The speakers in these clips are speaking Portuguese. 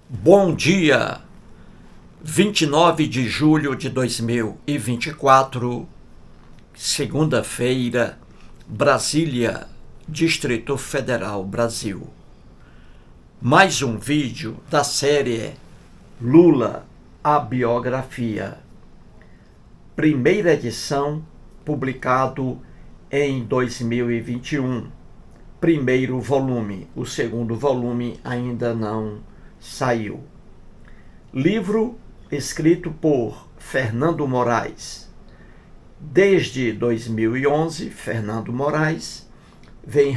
Bom dia, 29 de julho de 2024, segunda-feira, Brasília, Distrito Federal, Brasil. Mais um vídeo da série Lula, a biografia. Primeira edição, publicado em 2021. Primeiro volume, o segundo volume ainda não saiu. Livro escrito por Fernando Moraes. Desde 2011, Fernando Moraes vem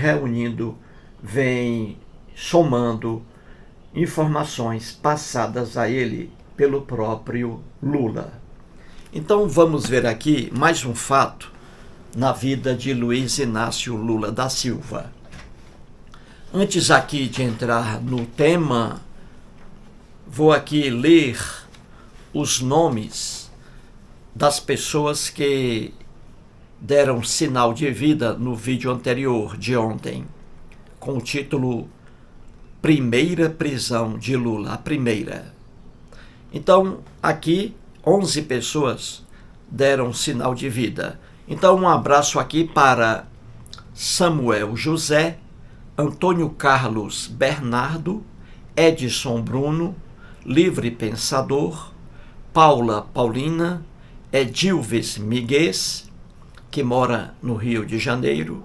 somando informações passadas a ele pelo próprio Lula. Então vamos ver aqui mais um fato na vida de Luiz Inácio Lula da Silva. Antes aqui de entrar no tema, vou aqui ler os nomes das pessoas que deram sinal de vida no vídeo anterior de ontem, com o título Primeira prisão de Lula, a primeira. Então, aqui, 11 pessoas deram sinal de vida. Então, um abraço aqui para Samuel José, Antônio Carlos Bernardo, Edson Bruno, Livre Pensador, Paula Paulina, Edilves Miguel, que mora no Rio de Janeiro,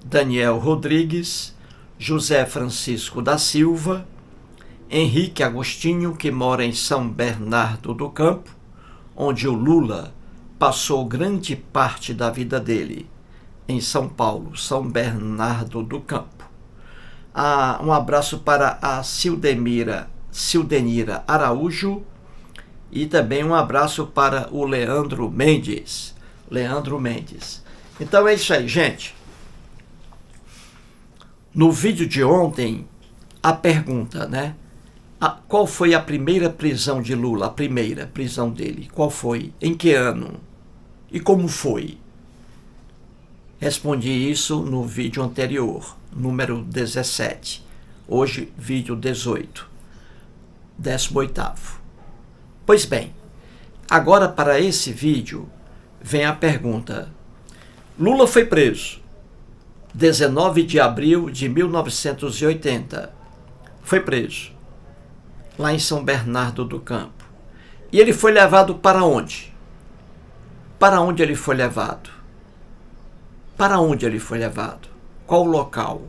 Daniel Rodrigues, José Francisco da Silva, Henrique Agostinho, que mora em São Bernardo do Campo, onde o Lula passou grande parte da vida dele, em São Paulo, São Bernardo do Campo. Um abraço para a Sildenira Araújo e também um abraço para o Leandro Mendes. Então é isso aí, gente. No vídeo de ontem, a pergunta, né? Qual foi a primeira prisão de Lula? A primeira prisão dele. Qual foi? Em que ano? E como foi? Respondi isso no vídeo anterior, número 17. Hoje, vídeo 18. 18º. Pois bem, agora para esse vídeo vem a pergunta. Lula foi preso 19 de abril de 1980. Foi preso lá em São Bernardo do Campo. E ele foi levado para onde? Para onde ele foi levado? Para onde ele foi levado? Qual o local?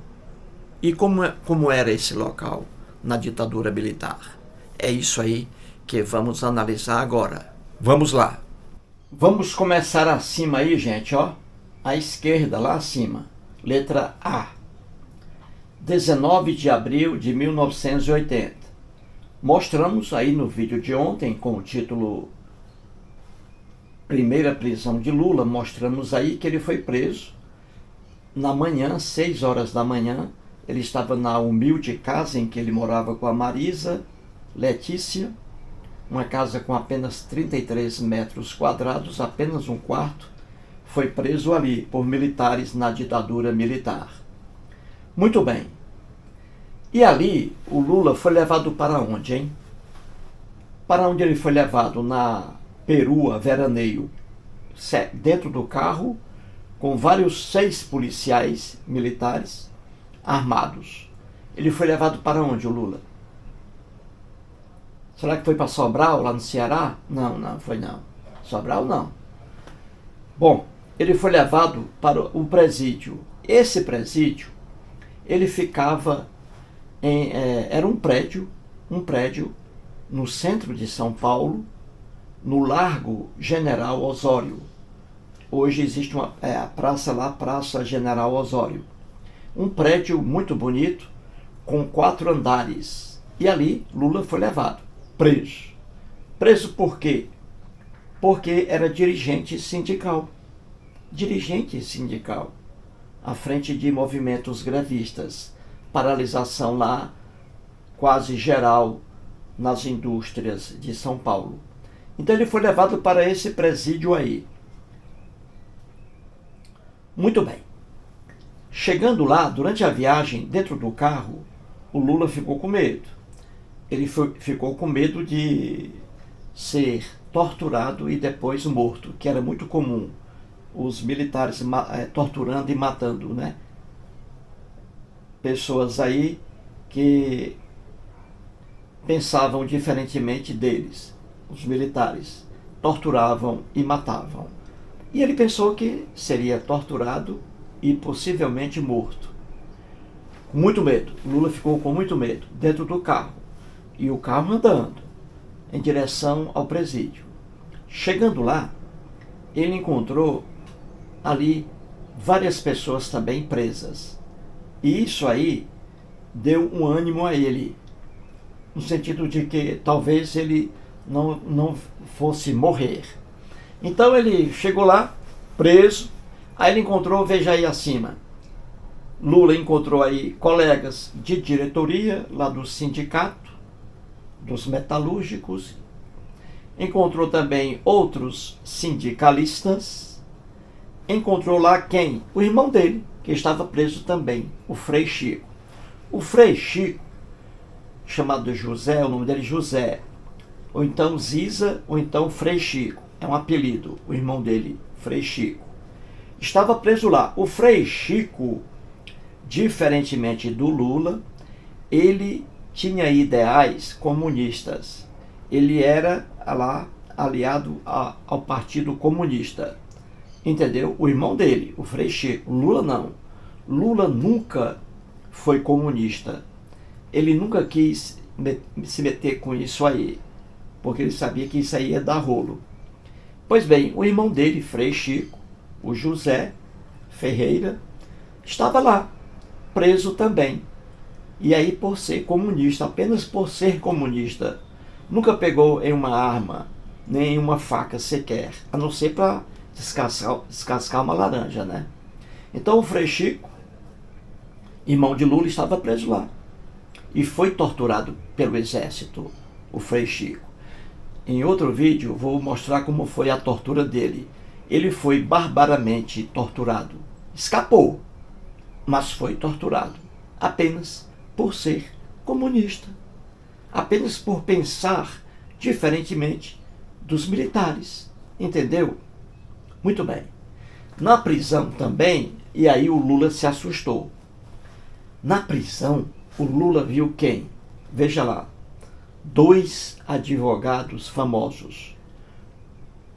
E como era esse local na ditadura militar? É isso aí que vamos analisar agora. Vamos lá. Vamos começar acima aí, gente, ó. À esquerda, lá acima. Letra A. 19 de abril de 1980. Mostramos aí no vídeo de ontem, com o título Primeira prisão de Lula, mostramos aí que ele foi preso na manhã, 6 horas da manhã. Ele estava na humilde casa em que ele morava com a Marisa Letícia, uma casa com apenas 33 metros quadrados, apenas um quarto. Foi preso ali por militares na ditadura militar. Muito bem. E ali o Lula foi levado para onde, hein? Para onde ele foi levado? Na perua, veraneio, dentro do carro, com vários 6 policiais militares armados. Ele foi levado para onde, o Lula? Será que foi para Sobral, lá no Ceará? Não foi não. Sobral não. Bom, ele foi levado para o presídio. Esse presídio, ele ficava era um prédio no centro de São Paulo, no Largo General Osório. Hoje existe a praça lá, Praça General Osório. Um prédio muito bonito, com 4 andares. E ali Lula foi levado, preso. Preso por quê? Porque era dirigente sindical. À frente de movimentos grevistas. Paralisação lá, quase geral, nas indústrias de São Paulo. Então ele foi levado para esse presídio aí. Muito bem. Chegando lá, durante a viagem, dentro do carro, o Lula ficou com medo. ele ficou com medo de ser torturado e depois morto, que era muito comum, os militares torturando e matando, né? Pessoas aí que pensavam diferentemente deles. Os militares torturavam e matavam. E ele pensou que seria torturado e possivelmente morto. Com muito medo. Lula ficou com muito medo dentro do carro. E o carro andando em direção ao presídio. Chegando lá, ele encontrou ali várias pessoas também presas. E isso aí deu um ânimo a ele, no sentido de que talvez ele não fosse morrer. Então ele chegou lá, preso, aí ele encontrou, veja aí acima, Lula encontrou aí colegas de diretoria lá do sindicato, dos metalúrgicos, encontrou também outros sindicalistas, encontrou lá quem? O irmão dele, que estava preso também, o Frei Chico. O Frei Chico, chamado José, o nome dele é José, ou então Ziza, ou então Frei Chico, é um apelido, o irmão dele, Frei Chico. Estava preso lá. O Frei Chico, diferentemente do Lula, ele tinha ideais comunistas. Ele era lá aliado ao Partido Comunista. Entendeu? O irmão dele, o Frei Chico. Lula não. Lula nunca foi comunista. Ele nunca quis se meter com isso aí, porque ele sabia que isso aí ia dar rolo. Pois bem, o irmão dele, Frei Chico, o José Ferreira, estava lá, preso também. E aí, por ser comunista, apenas por ser comunista, nunca pegou em uma arma, nem em uma faca sequer, a não ser para descascar uma laranja, né? Então o Frei Chico, irmão de Lula, estava preso lá. E foi torturado pelo exército, o Frei Chico. Em outro vídeo vou mostrar como foi a tortura dele. Ele foi barbaramente torturado. Escapou, mas foi torturado. Apenas por ser comunista. Apenas por pensar diferentemente dos militares. Entendeu? Muito bem. Na prisão também, e aí o Lula se assustou. Na prisão, o Lula viu quem? Veja lá. 2 advogados famosos.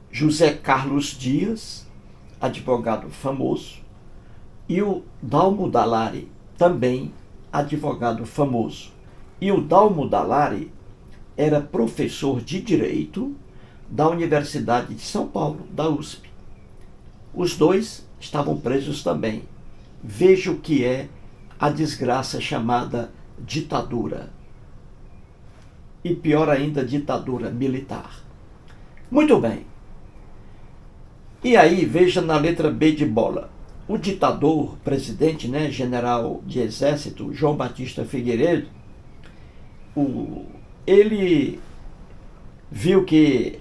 José Carlos Dias, advogado famoso, e o Dalmo Dallari, também advogado famoso. E o Dalmo Dallari era professor de Direito da Universidade de São Paulo, da USP. Os dois estavam presos também. Veja o que é a desgraça chamada ditadura. E pior ainda, ditadura militar. Muito bem. E aí, veja na letra B de bola. O ditador, presidente, né, general de exército, João Batista Figueiredo, ele viu que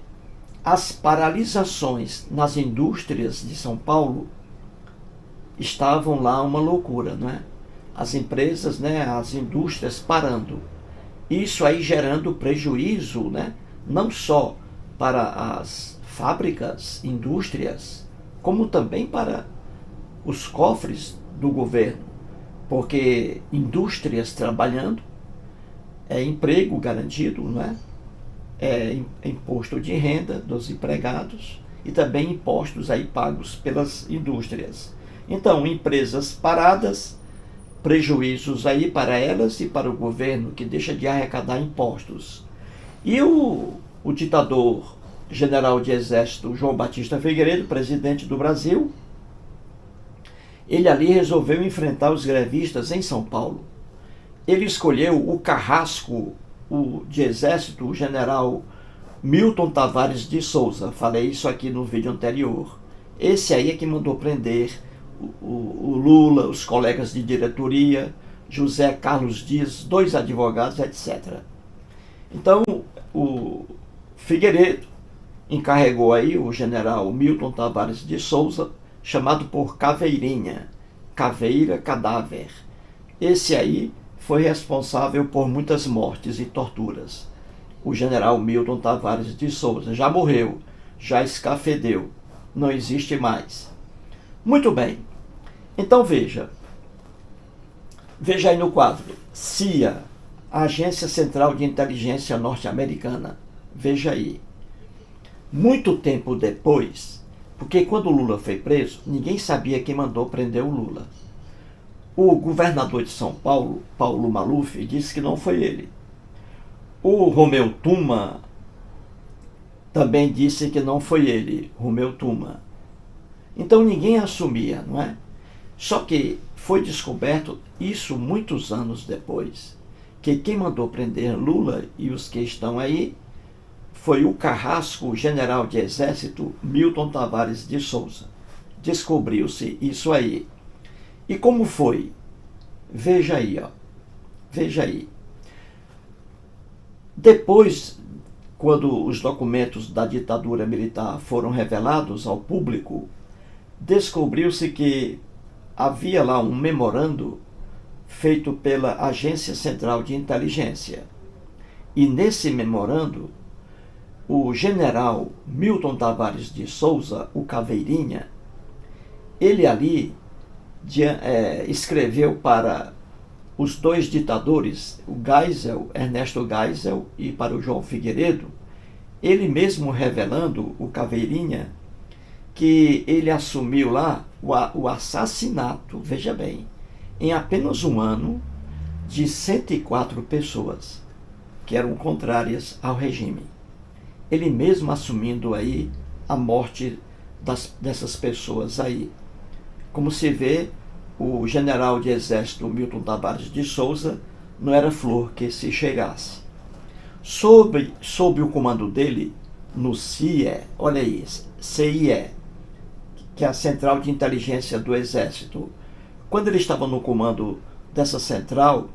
as paralisações nas indústrias de São Paulo estavam lá uma loucura, não é? As empresas, né, as indústrias parando. Isso aí gerando prejuízo, né, não só para as fábricas, indústrias, como também para os cofres do governo, porque indústrias trabalhando é emprego garantido, não é? É imposto de renda dos empregados e também impostos aí pagos pelas indústrias. Então, empresas paradas, prejuízos aí para elas e para o governo, que deixa de arrecadar impostos. E o ditador general de exército João Batista Figueiredo, presidente do Brasil, ele ali resolveu enfrentar os grevistas em São Paulo. Ele escolheu o carrasco de exército, o general Milton Tavares de Souza. Falei isso aqui no vídeo anterior. Esse aí é que mandou prender o Lula, os colegas de diretoria, José Carlos Dias, 2 advogados, etc. Então, o Figueiredo encarregou aí o general Milton Tavares de Souza, chamado por Caveirinha, caveira, cadáver. Esse aí foi responsável por muitas mortes e torturas. O general Milton Tavares de Souza já morreu, já escafedeu, não existe mais. Muito bem, então veja aí no quadro, CIA, Agência Central de Inteligência Norte-Americana, veja aí. Muito tempo depois, porque quando o Lula foi preso, ninguém sabia quem mandou prender o Lula. O governador de São Paulo, Paulo Maluf, disse que não foi ele. O Romeu Tuma também disse que não foi ele, Romeu Tuma. Então ninguém assumia, não é? Só que foi descoberto, isso muitos anos depois, que quem mandou prender Lula e os que estão aí foi o carrasco general de exército Milton Tavares de Souza. Descobriu-se isso aí. E como foi? Veja aí, ó. Veja aí. Depois, quando os documentos da ditadura militar foram revelados ao público, descobriu-se que havia lá um memorando feito pela Agência Central de Inteligência. E nesse memorando, o general Milton Tavares de Souza, o Caveirinha, ele ali escreveu para os dois ditadores, o Geisel, Ernesto Geisel, e para o João Figueiredo, ele mesmo revelando, o Caveirinha, que ele assumiu lá o assassinato, veja bem, em apenas um ano, de 104 pessoas que eram contrárias ao regime. Ele mesmo assumindo aí a morte dessas pessoas aí. Como se vê, o general de exército Milton Tavares de Souza não era flor que se chegasse. Sob o comando dele, no CIE, olha aí, CIE, que é a Central de Inteligência do Exército. Quando ele estava no comando dessa central,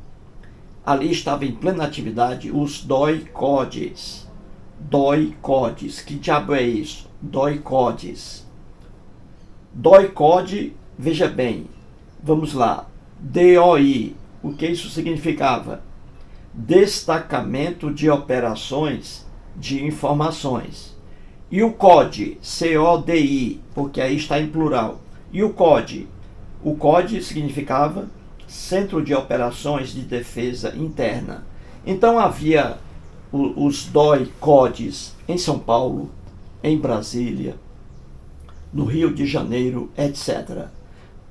ali estava em plena atividade os DOI-CODES. DOI-CODES, que diabo é isso? DOI-CODES. DOI-CODE, veja bem, vamos lá, DOI, o que isso significava? Destacamento de Operações de Informações. E o CODE, CODI, porque aí está em plural. E o CODE? O CODE significava Centro de Operações de Defesa Interna. Então havia os DOI-CODES em São Paulo, em Brasília, no Rio de Janeiro, etc.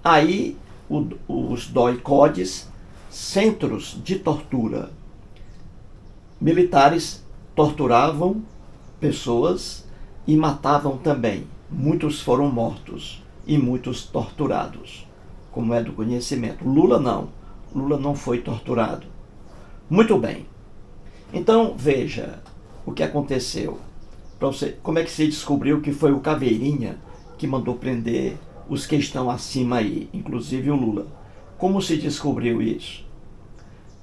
Aí os DOI-CODES, centros de tortura. Militares torturavam pessoas e matavam também. Muitos foram mortos e muitos torturados, como é do conhecimento. Lula não foi torturado. Muito bem. Então, veja o que aconteceu. Como é que se descobriu que foi o Caveirinha que mandou prender os que estão acima aí, inclusive o Lula. Como se descobriu isso?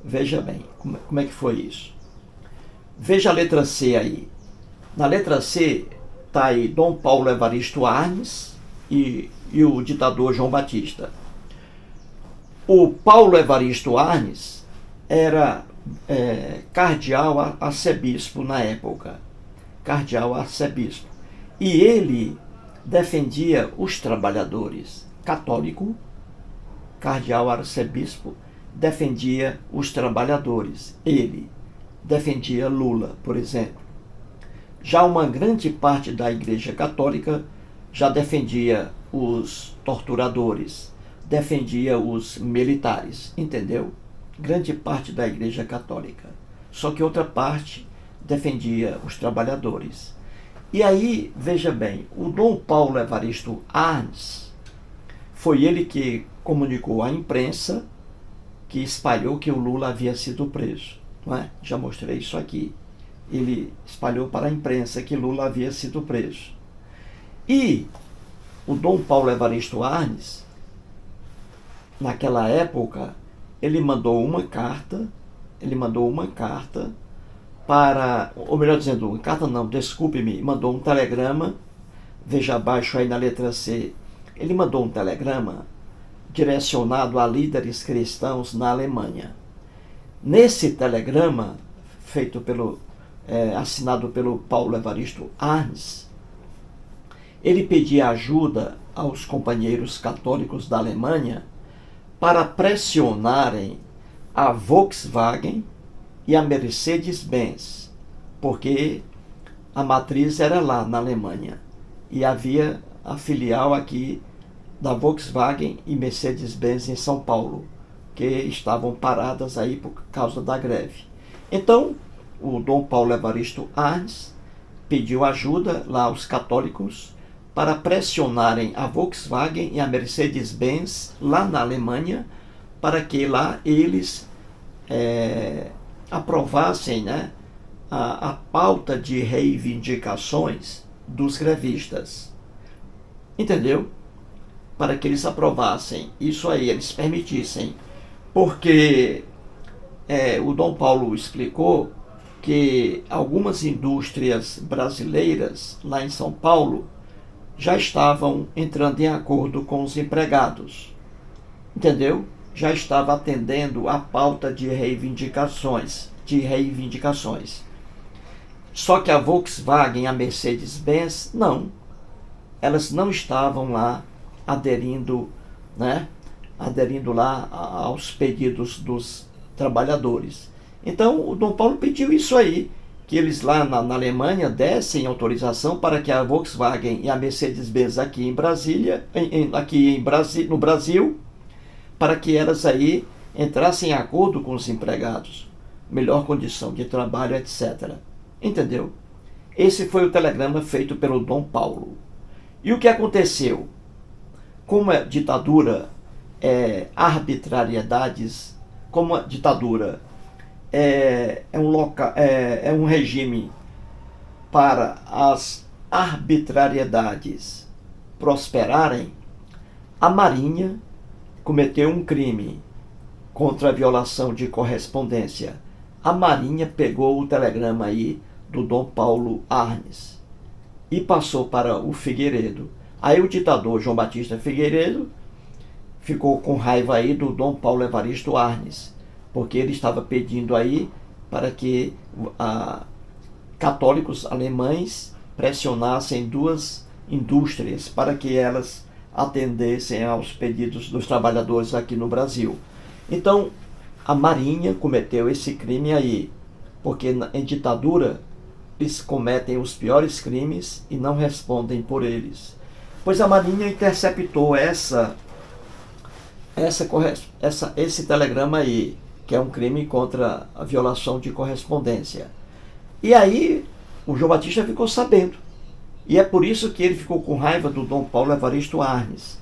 Veja bem, como é que foi isso? Veja a letra C aí. Na letra C está aí Dom Paulo Evaristo Arnes e o ditador João Batista. O Paulo Evaristo Arnes era cardeal arcebispo na época. Cardeal arcebispo. E ele defendia os trabalhadores. Católico, cardeal arcebispo, defendia os trabalhadores. Ele defendia Lula, por exemplo. Já uma grande parte da Igreja Católica já defendia os torturadores, defendia os militares, entendeu? Grande parte da Igreja Católica. Só que outra parte defendia os trabalhadores. E aí, veja bem, o Dom Paulo Evaristo Arnes foi ele que comunicou à imprensa, que espalhou que o Lula havia sido preso. Não é? Já mostrei isso aqui. Ele espalhou para a imprensa que Lula havia sido preso. E o Dom Paulo Evaristo Arnes, naquela época, ele mandou uma carta para, ou melhor dizendo, uma carta não, desculpe-me, mandou um telegrama, veja abaixo aí na letra C, ele mandou um telegrama direcionado a líderes cristãos na Alemanha. Nesse telegrama, assinado pelo Paulo Evaristo Arnes, ele pedia ajuda aos companheiros católicos da Alemanha para pressionarem a Volkswagen e a Mercedes-Benz, porque a matriz era lá na Alemanha e havia a filial aqui da Volkswagen e Mercedes-Benz em São Paulo, que estavam paradas aí por causa da greve. Então, o Dom Paulo Evaristo Arnes pediu ajuda lá aos católicos para pressionarem a Volkswagen e a Mercedes-Benz lá na Alemanha, para que lá eles aprovassem, né, a pauta de reivindicações dos grevistas. Entendeu? Para que eles aprovassem isso aí, eles permitissem. Porque o Dom Paulo explicou que algumas indústrias brasileiras lá em São Paulo já estavam entrando em acordo com os empregados. Entendeu? Já estava atendendo a pauta de reivindicações. Só que a Volkswagen e a Mercedes-Benz, não. Elas não estavam lá aderindo lá aos pedidos dos trabalhadores. Então, o Dom Paulo pediu isso aí, que eles lá na Alemanha dessem autorização para que a Volkswagen e a Mercedes-Benz aqui em Brasília, no Brasil, para que elas aí entrassem em acordo com os empregados, melhor condição de trabalho, etc. Entendeu? Esse foi o telegrama feito pelo Dom Paulo. E o que aconteceu? Como a ditadura arbitrariedades, como a ditadura é um regime para as arbitrariedades prosperarem, a Marinha cometeu um crime contra a violação de correspondência. A Marinha pegou o telegrama aí do Dom Paulo Arnes e passou para o Figueiredo. Aí o ditador João Batista Figueiredo ficou com raiva aí do Dom Paulo Evaristo Arnes, porque ele estava pedindo aí para que católicos alemães pressionassem duas indústrias para que elas atendessem aos pedidos dos trabalhadores aqui no Brasil. Então, a Marinha cometeu esse crime aí, porque em ditadura eles cometem os piores crimes e não respondem por eles. Pois a Marinha interceptou esse telegrama aí, que é um crime contra a violação de correspondência. E aí o João Batista ficou sabendo. E é por isso que ele ficou com raiva do Dom Paulo Evaristo Arnes.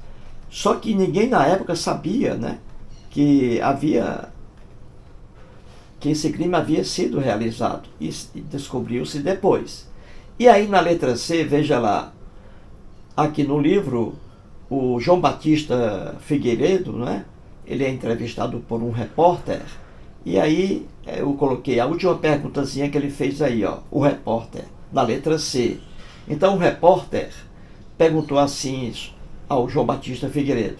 Só que ninguém na época sabia, né, que esse crime havia sido realizado. E descobriu-se depois. E aí na letra C, veja lá, aqui no livro, o João Batista Figueiredo, né, ele é entrevistado por um repórter, e aí eu coloquei a última perguntazinha que ele fez aí, ó, o repórter, na letra C. Então o repórter perguntou assim ao João Batista Figueiredo.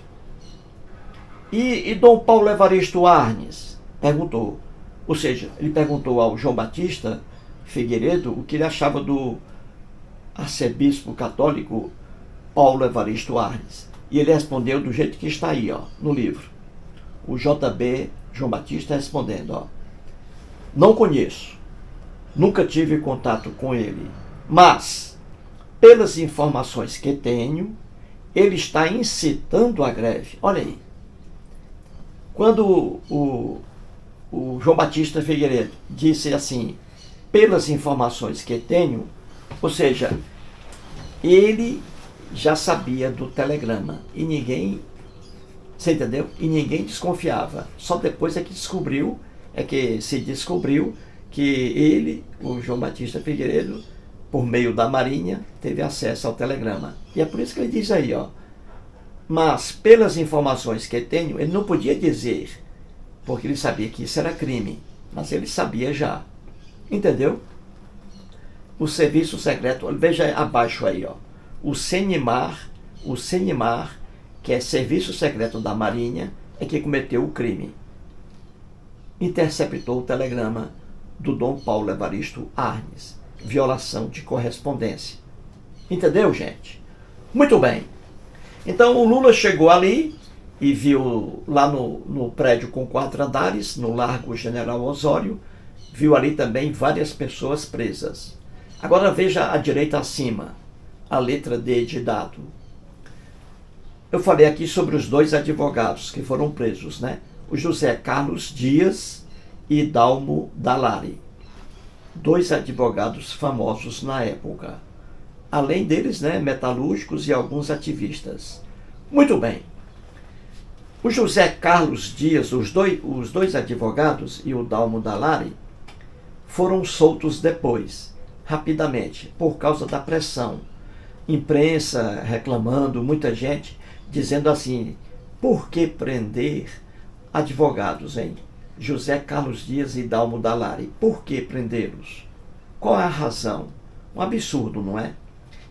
E Dom Paulo Evaristo Arnes? Perguntou. Ou seja, ele perguntou ao João Batista Figueiredo o que ele achava do arcebispo católico Paulo Evaristo Arnes. E ele respondeu do jeito que está aí, ó, no livro. O JB João Batista respondendo, ó: não conheço, nunca tive contato com ele, mas pelas informações que tenho, ele está incitando a greve. Olha aí. Quando o João Batista Figueiredo disse assim, pelas informações que tenho, ou seja, ele já sabia do telegrama e ninguém, você entendeu? E ninguém desconfiava. Só depois é que se descobriu que ele, o João Batista Figueiredo, por meio da Marinha, teve acesso ao telegrama. E é por isso que ele diz aí, ó, mas pelas informações que tenho, ele não podia dizer, porque ele sabia que isso era crime, mas ele sabia já. Entendeu? O serviço secreto, veja abaixo aí, ó, o CENIMAR, que é serviço secreto da Marinha, é que cometeu o crime. interceptou o telegrama do Dom Paulo Evaristo Arnes. Violação de correspondência. Entendeu, gente? Muito bem. Então o Lula chegou ali e viu lá no prédio com 4 andares, no Largo General Osório, viu ali também várias pessoas presas. Agora veja à direita acima, a letra D de dado. Eu falei aqui sobre os 2 advogados que foram presos, né? O José Carlos Dias e Dalmo Dallari. 2 advogados famosos na época. Além deles, né, metalúrgicos e alguns ativistas. Muito bem. O José Carlos Dias, os dois advogados e o Dalmo Dallari foram soltos depois, rapidamente, por causa da pressão. Imprensa reclamando, muita gente dizendo assim, por que prender advogados, hein? José Carlos Dias e Dalmo Dallari. Por que prendê-los? Qual é a razão? Um absurdo, não é?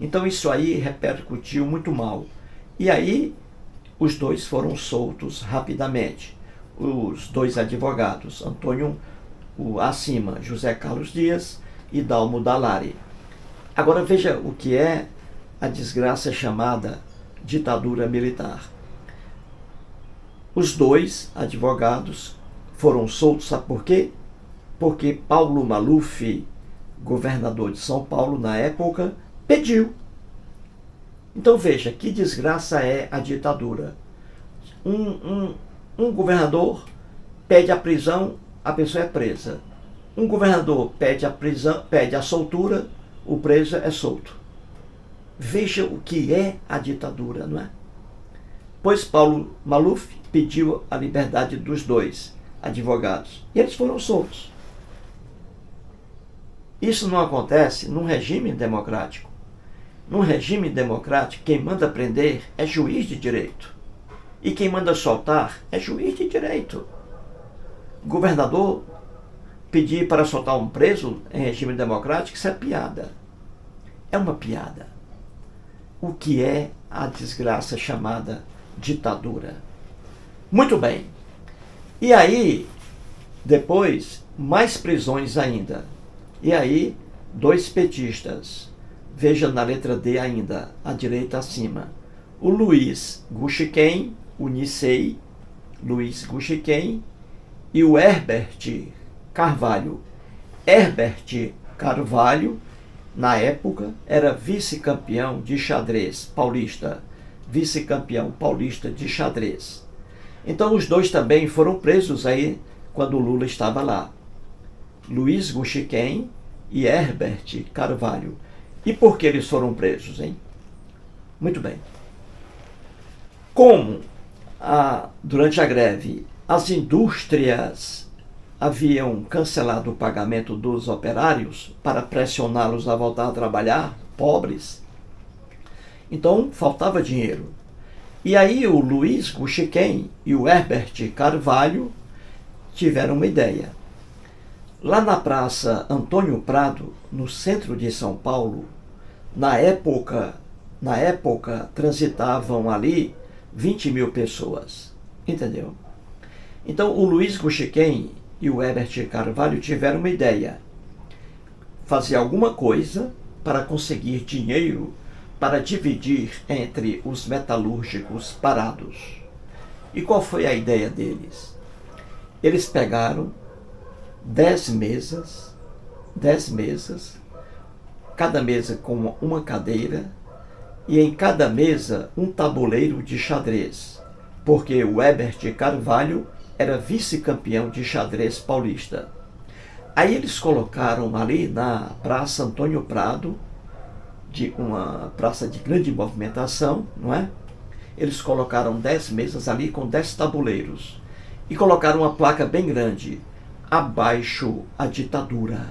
Então isso aí repercutiu muito mal. E aí os 2 foram soltos rapidamente. Os 2 advogados, Antônio acima, José Carlos Dias e Dalmo Dallari. Agora veja o que é a desgraça chamada ditadura militar. Os 2 advogados foram soltos, sabe por quê? Porque Paulo Maluf, governador de São Paulo na época, pediu. Então veja, que desgraça é a ditadura. Um governador pede a prisão, a pessoa é presa. Um governador pede a prisão, pede a soltura, o preso é solto. Veja o que é a ditadura, não é? Pois Paulo Maluf pediu a liberdade dos 2 advogados e eles foram soltos. Isso não acontece num regime democrático. Num regime democrático, quem manda prender é juiz de direito. E quem manda soltar é juiz de direito. O governador pedir para soltar um preso em regime democrático, isso é piada. É uma piada. O que é a desgraça chamada ditadura? Muito bem. E aí, depois, mais prisões ainda. E aí, 2 petistas. Veja na letra D ainda, à direita acima. O Luiz Guxiquem, o Nicei, Luiz Guxiquem, e o Herbert Carvalho. Herbert Carvalho, na época, era vice-campeão de xadrez paulista. Vice-campeão paulista de xadrez. Então os 2 também foram presos aí quando o Lula estava lá. Luiz Guxiquem e Herbert Carvalho. E por que eles foram presos, hein? Muito bem. Como durante a greve as indústrias haviam cancelado o pagamento dos operários para pressioná-los a voltar a trabalhar, pobres, então faltava dinheiro. E aí o Luiz Guxiquem e o Herbert Carvalho tiveram uma ideia. Lá na Praça Antônio Prado, no centro de São Paulo, na época transitavam ali 20 mil pessoas. Entendeu? Então o Luiz Guxiquem e o Herbert Carvalho tiveram uma ideia. Fazer alguma coisa para conseguir dinheiro para dividir entre os metalúrgicos parados. E qual foi a ideia deles? Eles pegaram 10 mesas, cada mesa com uma cadeira, e em cada mesa um tabuleiro de xadrez, porque o Herbert Carvalho era vice-campeão de xadrez paulista. Aí eles colocaram ali na Praça Antônio Prado, de uma praça de grande movimentação, não é? Eles colocaram 10 mesas ali com 10 tabuleiros e colocaram uma placa bem grande: abaixo a ditadura,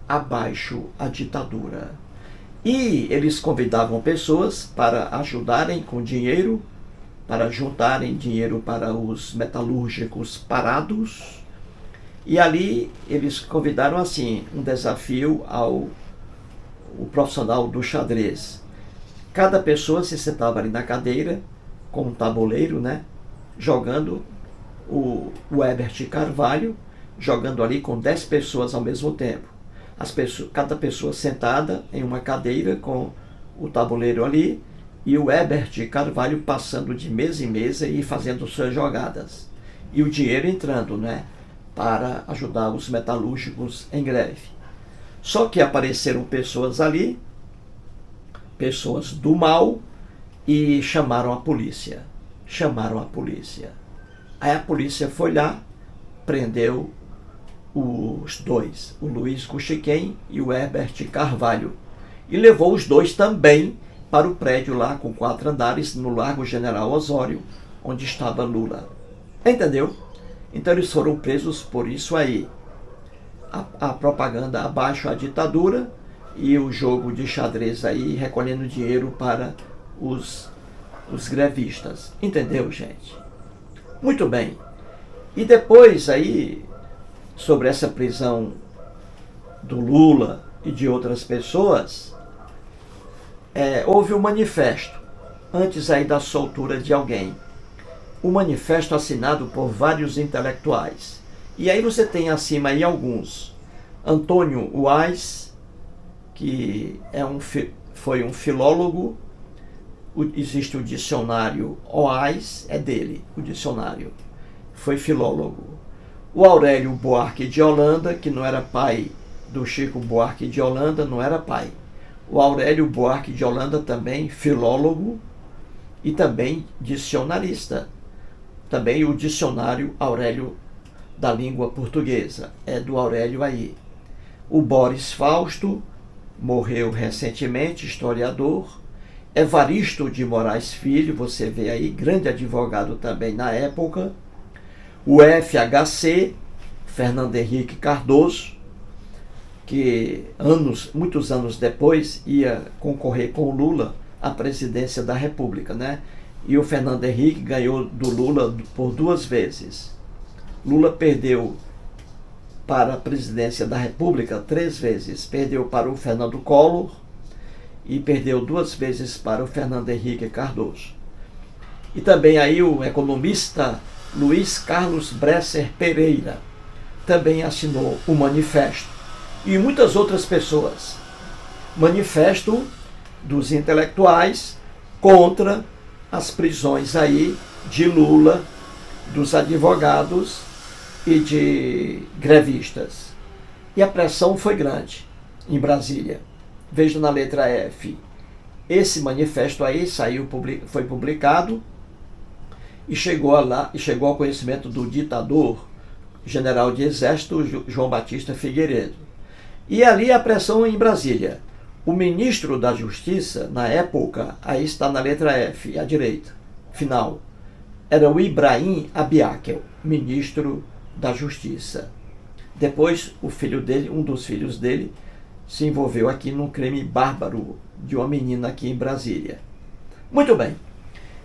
abaixo a ditadura. E eles convidavam pessoas para ajudarem com dinheiro, para juntarem dinheiro para os metalúrgicos parados. E ali eles convidaram assim um desafio ao profissional do xadrez. Cada pessoa se sentava ali na cadeira com um tabuleiro, né, jogando o Herbert Carvalho, jogando ali com 10 pessoas ao mesmo tempo. Cada pessoa sentada em uma cadeira com o tabuleiro ali, e o Herbert Carvalho passando de mesa em mesa e fazendo suas jogadas. E o dinheiro entrando, né, para ajudar os metalúrgicos em greve. Só que apareceram pessoas ali, pessoas do mal, e chamaram a polícia. Aí a polícia foi lá, prendeu os dois, o Luiz Cuxiquem e o Herbert Carvalho, e levou os dois também para o prédio lá com 4 andares no Largo General Osório, onde estava Lula. Entendeu? Então eles foram presos por isso aí. A propaganda abaixo a ditadura e o jogo de xadrez aí recolhendo dinheiro para os grevistas. Entendeu, gente? Muito bem. E depois aí, sobre essa prisão do Lula e de outras pessoas, houve um manifesto, antes aí da soltura de alguém. Um manifesto assinado por vários intelectuais. E aí você tem acima aí alguns. Antônio Wise, que foi um filólogo. Existe o dicionário Wise, é dele, o dicionário. Foi filólogo. O Aurélio Buarque de Holanda, que não era pai do Chico Buarque de Holanda, não era pai. O Aurélio Buarque de Holanda também filólogo e também dicionarista. Também o dicionário Aurélio da língua portuguesa, é do Aurélio aí. O Boris Fausto, morreu recentemente, historiador. Evaristo de Moraes Filho, você vê aí, grande advogado também na época. O FHC, Fernando Henrique Cardoso, que muitos anos depois ia concorrer com o Lula à presidência da República, né? E o Fernando Henrique ganhou do Lula por 2 vezes. Lula perdeu para a presidência da República 3 vezes. Perdeu para o Fernando Collor e perdeu 2 vezes para o Fernando Henrique Cardoso. E também aí o economista Luiz Carlos Bresser Pereira também assinou o manifesto. E muitas outras pessoas. Manifesto dos intelectuais contra as prisões aí de Lula, dos advogados e de grevistas. E a pressão foi grande em Brasília. Veja na letra F. Esse manifesto aí foi publicado e chegou ao conhecimento do ditador, general de exército João Batista Figueiredo. E ali a pressão em Brasília. O ministro da Justiça, na época, aí está na letra F, à direita, final, era o Ibrahim Abiakel, ministro da Justiça. Depois, o filho dele, um dos filhos dele, se envolveu aqui num crime bárbaro de uma menina aqui em Brasília. Muito bem.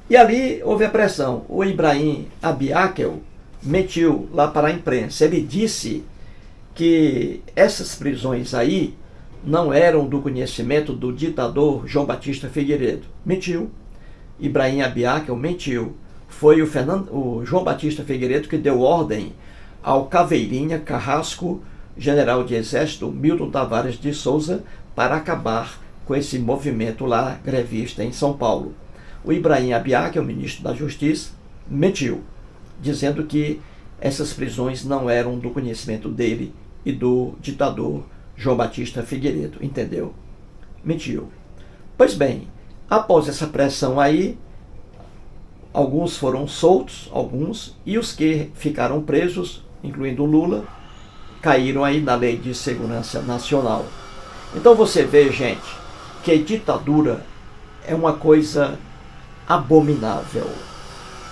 E ali houve a pressão. O Ibrahim Abiakel mentiu lá para a imprensa. Ele disse que essas prisões aí não eram do conhecimento do ditador João Batista Figueiredo. Mentiu. Ibrahim Abiakel mentiu. Foi o João Batista Figueiredo que deu ordem ao Caveirinha Carrasco, general de exército Milton Tavares de Souza, para acabar com esse movimento lá grevista em São Paulo. O Ibrahim Abiakel, ministro da Justiça, mentiu, dizendo que essas prisões não eram do conhecimento dele e do ditador João Batista Figueiredo, entendeu? Mentiu. Pois bem, após essa pressão aí, alguns foram soltos, e os que ficaram presos, incluindo Lula, caíram aí na Lei de Segurança Nacional. Então você vê, gente, que a ditadura é uma coisa abominável,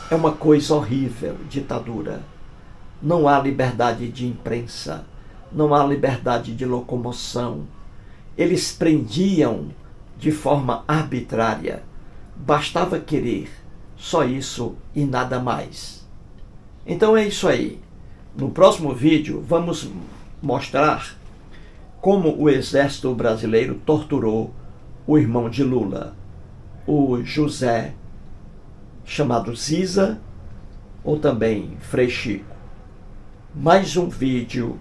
é uma coisa horrível, ditadura. Não há liberdade de imprensa, não há liberdade de locomoção. Eles prendiam de forma arbitrária. Bastava querer, só isso e nada mais. Então é isso aí. No próximo vídeo vamos mostrar como o exército brasileiro torturou o irmão de Lula, o José, chamado Ziza, ou também Frei Chico. mais um vídeo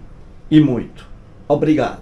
e muito obrigado.